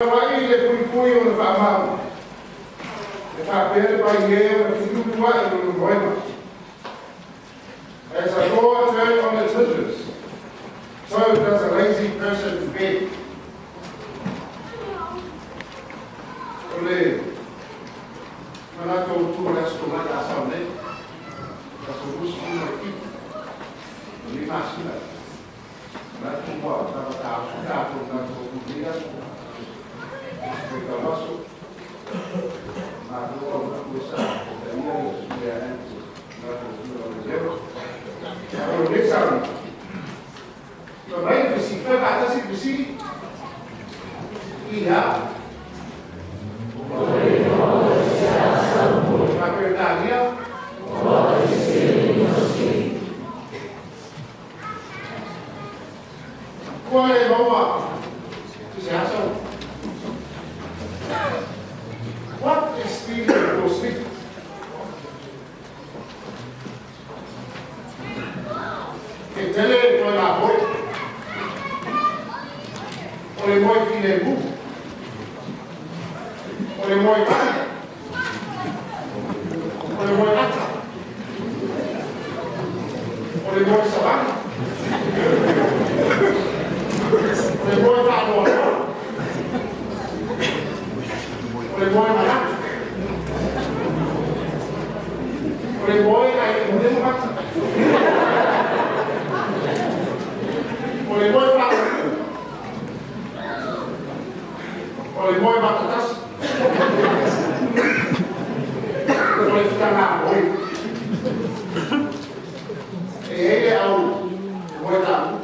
Vai le pui o fa mal. Le fa bene by year if you do what it will go. As a door turn on its hinges, so does a lazy person's bed. Ole, manato tu las tomate assemblée, parce que vous sont les filles, les machines. Là, tu vois, tu vas What is stealing those things? Que tele con la boy. O le moi file bu. O le moi pan. O le moi ata. O le moi saban. O le moi pano. O le moi manak. Oleh boy ay boleh makan. Oleh boy pak. Oleh boy batatas. Oleh kita nak boy. Ele au boy tak.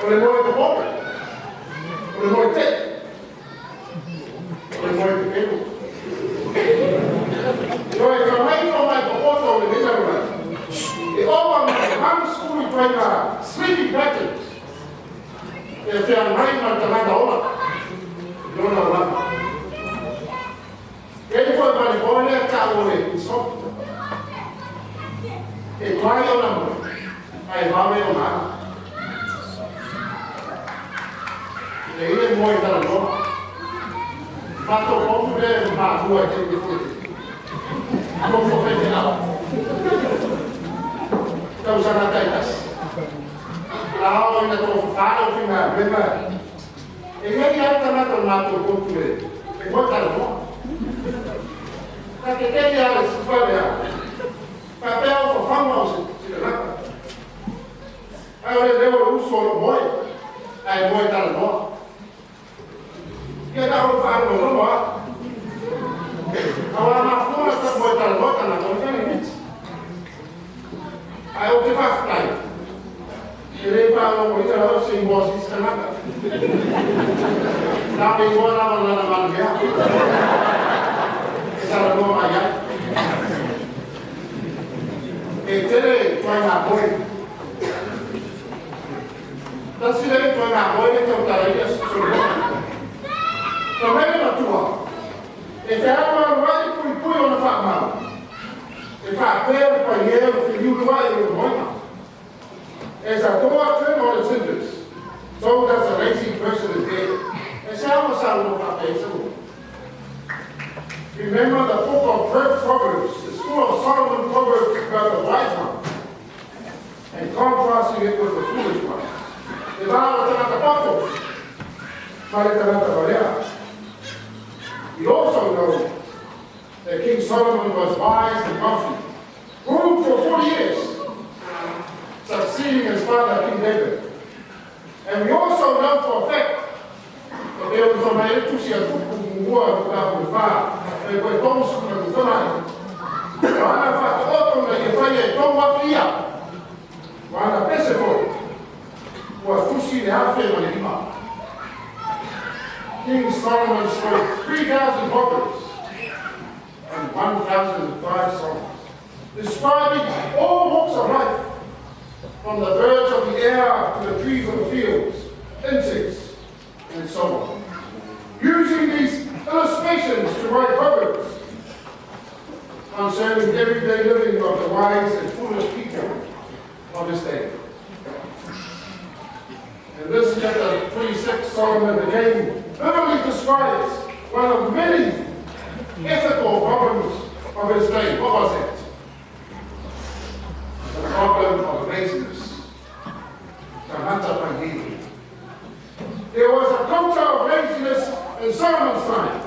Oleh boy pokok. Oleh boy tek. Oleh boy pedo. So if you're waiting for my proposal in Israel, the over my school is like sleeping patterns. If you're writing on the night over, you don't know what. Then for my boy, I can't wait. It's not. It's why you're not. I have it on that. They even more than a lot. But the problem is not who I take before it. Não profissional. Estamos a natais. A aula ainda estou fala o final, mesmo. E ele ainda não está na tua cultura. E quanto é bom? Para que tem ela se for ver. Papel for fama se lá. Aí ele deu o solo boi. Aí boi está no. E dá o falo no boi. Agora na fora está botando bota na mão diferente. Aí o que faz cai? Ele fala o que ela se embolsa isso nada. Dá bem boa na mão na mão dela. Essa é a boa maia. E ele vai na boi. Então se ele vai na boi então tá aí a sua. Também na tua. If you have a right to put on the fat man, if I pay for you, if you do what you want, as a door turn on its hinges, so does a lazy person is dead. And say, I'm a remember the book of Proverbs, it's full of Solomon Proverbs about the wise one, and contrasting it with the foolish one. If I was at the bottom, we also know that King Solomon was wise and wealthy, ruled for 40 years, succeeding his father King David. And we also know for a fact that there was a man who said, King Solomon spoke 3,000 proverbs and 1,005 songs, describing all walks of life, from the birds of the air to the trees of the fields, insects, and so on. Using these illustrations to write proverbs concerning everyday living of the wise and foolish people of his day. In this chapter 26, Solomon again vividly describes one of many ethical problems of his day. What was it? The problem of laziness. There was a culture of laziness in Solomon's time.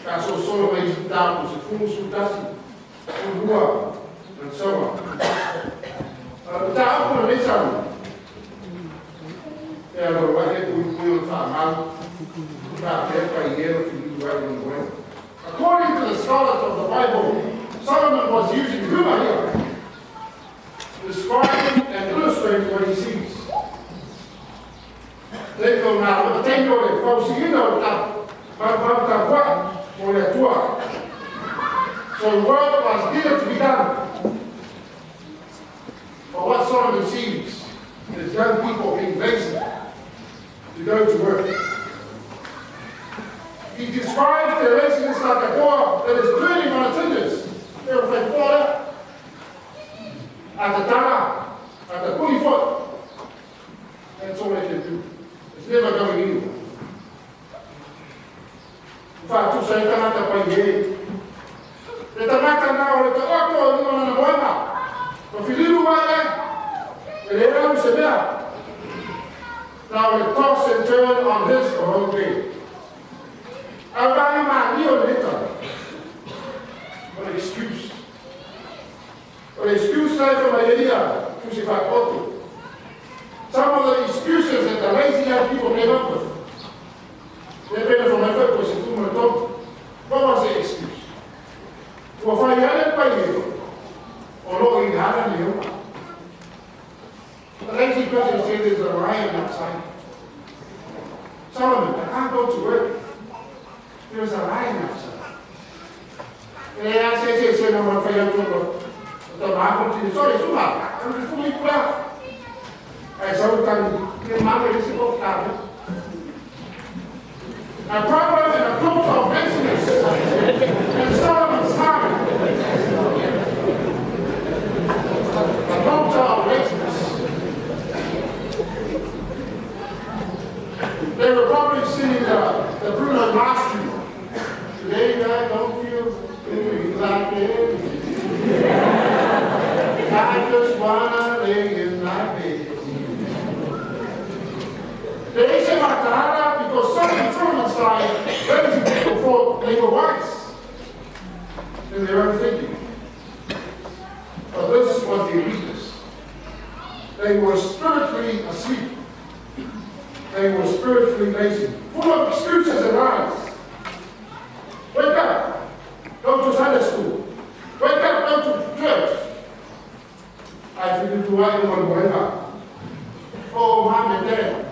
Caso solo mai soltanto, se fu sultati, un due, insomma. Dopo non ne sanno. E allora guarda che lui fa male, fa per ieri finito guardando quello. According to the scholars of the Bible, Solomon was using humor here, describing and illustrating what he sees. Dico, ma lo tengo le faucino da qua. So work was needed to be done. But what Solomon sees is young people being lazy to go to work. He describes their laziness like a dog that is turning on its hinges. They're like water at the tana, at the pully foot. That's all they can do. It's never going anywhere. Fatu saya kan ada pagi. Kita makan now kita aku ni mana nak buat? Kafiliru mana? Elera usebea. Now he toss and turn on his or her way. Abang mani or later. What an excuse. What an excuse saya for my area. Kusi fakotu. Some of the excuses that the lazy young people came up with. Depende from my purpose, if you want to talk, what was the excuse? To a fire by you, or low in the other new. The lazy person said there's a lion outside. Solomon, I can't go to work. There's a lion outside. And I say, no one fire to go. The Bible is sorry, so bad. I'm just fully proud. I saw the mother is a a problem and a culture of laziness in Solomon's time. A culture of laziness. They were probably singing the Bruno Mars tune. Today I don't feel like it. I just wanna lay in my bed. They say Matarada because Solomon's time, lazy people thought they were wise in their own thinking. But this was their weakness. They were spiritually asleep. They were spiritually lazy, full of excuses and lies. Wake up, go to Sunday school. Wake up, go to church. I figured to write on whatever. Oh, mom and dad.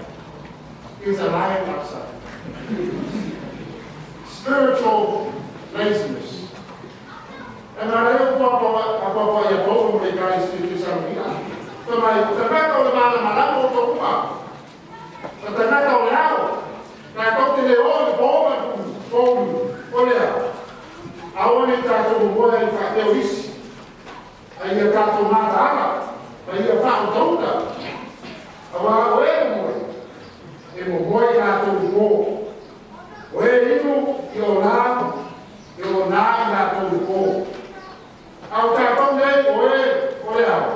Is a lion outside. Spiritual laziness. And I don't know about your home with guys to do something. So my tobacco the man my lap to come. The tobacco now. I got to the old home. I want to try to go and find the wish. And you got to matter. And you found out. I want to wear more. E mo moi na to ko. O e inu yo na to ko. Au ta to nei o e au.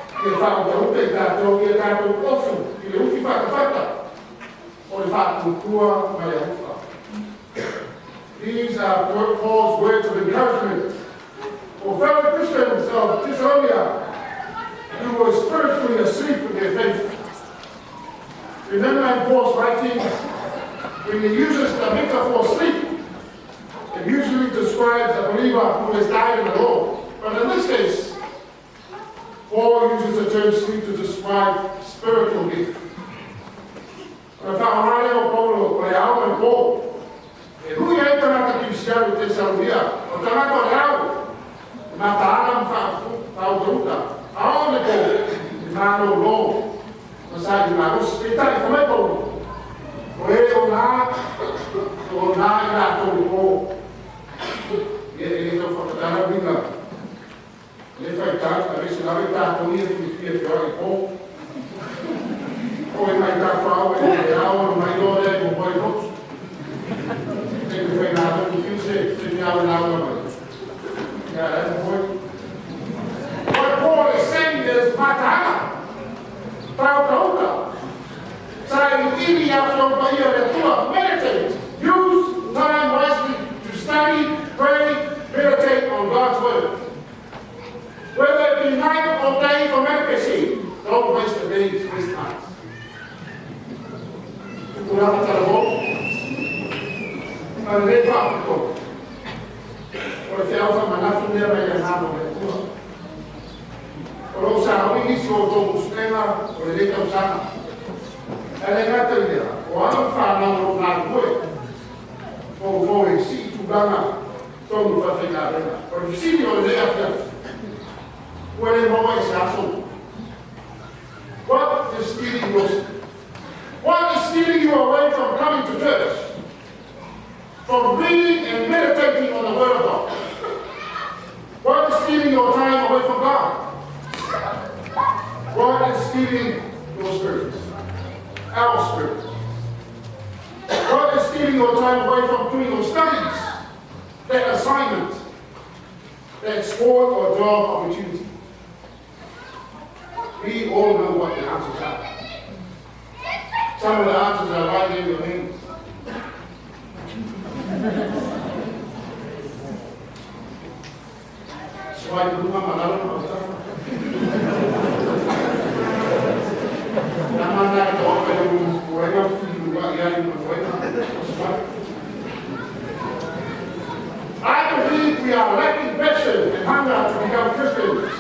Ke fa o te ta to ke ta to ofu, ke le ufi fa. O le fa tu tua mai ufa. These are Paul's words of encouragement for fellow Christians of Thessalonica who were spiritually asleep in their faith. Remember in Paul's writings, when he uses the metaphor sleep, it usually describes a believer who has died in the Lord. But in this case, Paul uses the term sleep to describe spiritual death. Paul E lui è tornato a cristiano di Tessalonia, ho tornato a Rao, ma Talam fa autoruta, a ogni po', fanno loro, non sai, ma ospitare come po', quello là, tornare a Tolpo, e ho fatto dare la vita, le fai tanto, adesso la verità, con io ti fiori po', poi mai da fare, non mai dove, non poi non. Sempre foi nada, no fim você terminava nada na mãe. Essa foi. What Paul is saying is, Matana, Pauta, sai, ele after a tua, meditate. Use time wisely to study, pray, meditate on God's word. Whether it be night or day for meditation, don't waste the days, waste times. Kurang terlalu. Non è fatto. Ora se ho mandato un errore che hanno letto. Ora sa, ho iniziato con sistema, ho detto usare. E le gatte idea. O hanno fatto una due. O voi sì, tu bana. Sono per fare. O sì, io le ho fatto. Quelle nuove sasso. What is stealing you? What is stealing you away from coming to church? From reading and meditating on the Word of God. What is stealing your time away from God? What is stealing your spirit? Our spirit. What is stealing your time away from doing your studies? That assignment, that sport or job opportunity. We all know what the answers are. Some of the answers are right in your hands. Supaya rumah malam nama nak tahu kalau orang film yang I believe we are lacking passion and hunger to become Christians,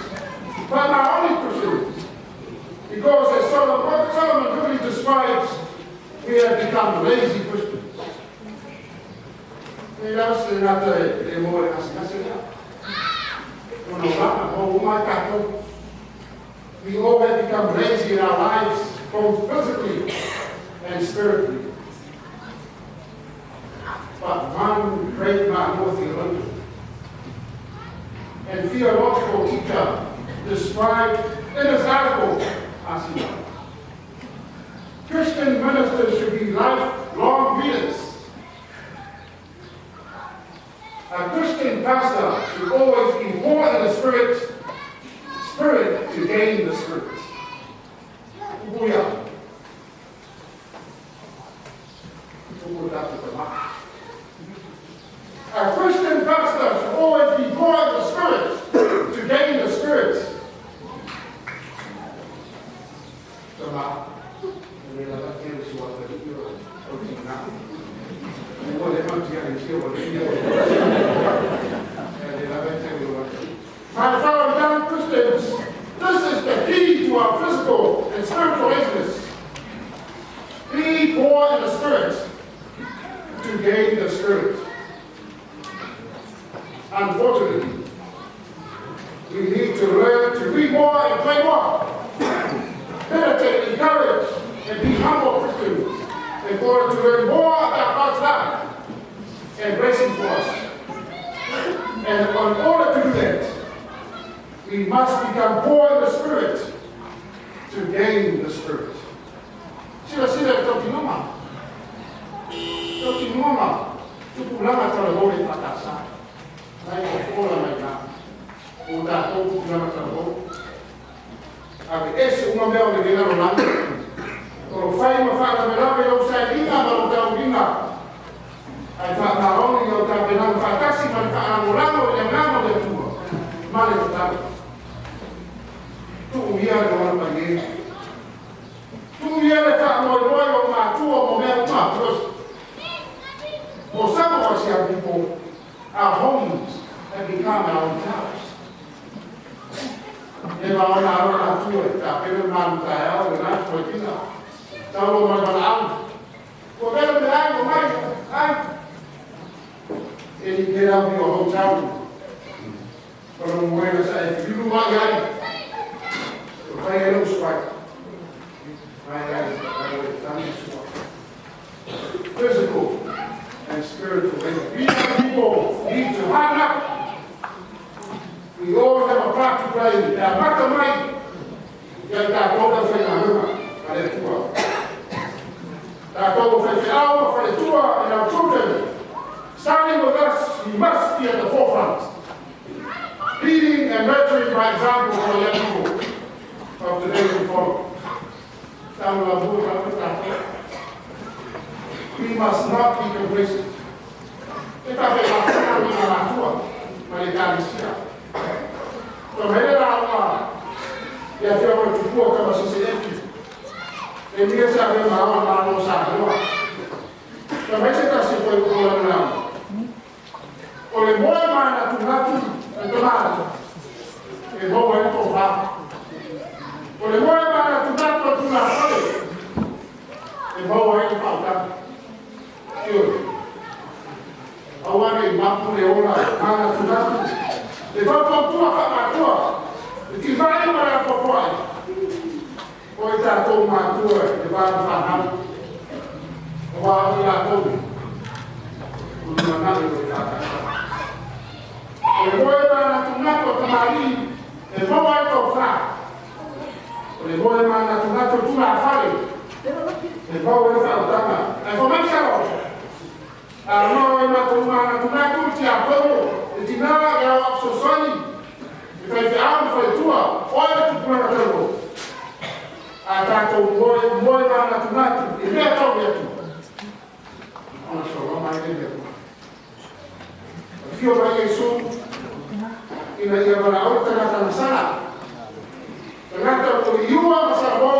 but not only Christians, because as Solomon really describes, we have become lazy Christians. We all have become lazy in our lives, both physically and spiritually. But one great man, theologian and theological teacher, described in his article as he was. Christian ministers should be lifelong readers. A Christian pastor should always be more in the spirit to gain the spirit. Hallelujah. A Christian pastor should always be more in the spirit to gain the spirit. My fellow young Christians, this is the key to our physical and spiritual laziness. Be poor in the spirit to gain the spirit. Unfortunately, we need to learn to read more and pray more, meditate, encourage, and be humble Christians in order to learn more about God's love and blessing for us. And in order to do that, we must become poor in the spirit to gain the spirit. Sila continua. Cukup lama terlalu di patasa. Naik pola mereka. Udah cukup lama terlalu. Abi esse uma bela de dinheiro lá. Kalau fai mafala melhor eu sei linha baru tahu linha. Ai fa maroni eu tahu benar fatasi mas fa amulano yang nama dia tua. Male tahu. Tu ia dengan pagi. Tu ia letak moi o matua momento terus. For some of us young people, our homes have become our towers. Nếu mà nào là tuổi cả cái màn cái áo của nó thôi chứ nào, sau đó mà còn ăn, của cái là ai của mày, ai, and you get out of your hotel room. But I'm going to say, if you do my guy, you'll play a little strike. Physical and spiritual. And we people need to harden up. We all have a part to play. Now, back to Mike, you have that over for your that over for our tour and our children. Starting with us, we must be at the forefront. Leading and nurturing by example for young people of today and follow. We must not be complacent. If I say, awane mapule ona mana tunatu le vapo tua kama tua ti vai para popoi o ta to matua le va fa wa la to una nave de tata le voy para tunatu tamari le voy to fa le voy para tunatu tu la fare le voy fa tama e comincia no na tunatu ti apoio e ti na ya sosoni e fai fai tua olha tu para tempo atato moi na tunatu e me to tu non so mai bene fio vai Yesu ina ia bara ora na sala ternyata ko iua masabo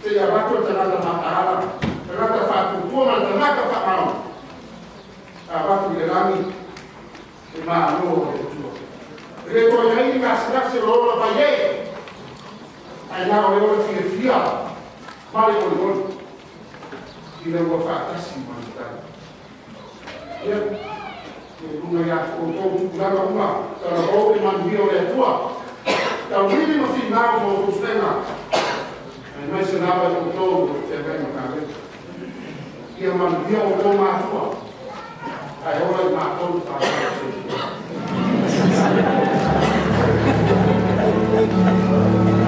te ya bato ternyata matara ternyata fatu tua ternyata fatu abatu de lami e ma no e to ya ini ngas se lo pa ye ai na o le fi fia male ko gol ile go fa tasi manta ya ko ya ko to la ma ta ro man bio le tua ta wili no fi na mo ko stena ai mai se na ba to se ben ka ia man bio o ma tua I always not told you.